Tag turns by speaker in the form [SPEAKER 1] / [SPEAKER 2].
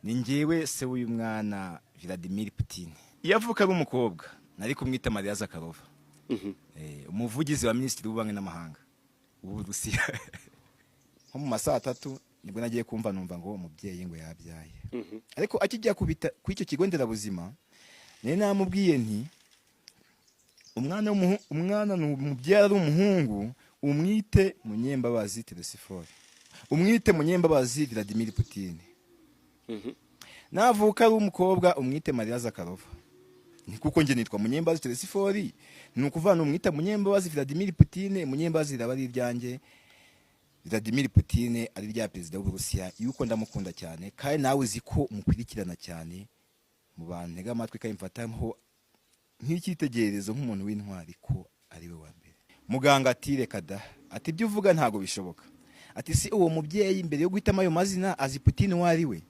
[SPEAKER 1] ni njyewe se w'uyu mwana Vladimir Putin. Iyo avuka ari umukobwa nari kumwita Maria Zakharova, umuvugizi wa minisitiri w'ububanyi n'amahanga w'Uburusiya. Nko mu masaha 3 nibwo nagiye kumva numva ngo umubyeyi ngo yabyaye. Ariko akijya kubita ku icyo kigo nderabuzima nari namubwiye nti umwana n'umubyara ari umuhungu, umwite Munyembabazi Telesifore, umwite Munyembabazi Vladimir Putin. Navuka ari umukobwa umwite Maria Zakharova. Ni kuko nje nitwa Munyembabazi Telesifore, ni ukuvana umwita Munyembabazi Vladimir Putin. Munyembabazi raba ari ryanjye, Vladimir Putin ari rya perezida w'Uburusiya. Yuko ndamukunda cyane kandi nawe uzi ko mukurikirana cyane mu bantu ntega amatwi kandi mfataho nk'ikitegererezo nk'umuntu w'intwari ko ari we wa mbere. Muganga ati reka da, ati ibyo uvuga ntago bishoboka. Ati si uwo mubyeyi mbere yo guhitamo ayo mazina azi Putin wari we?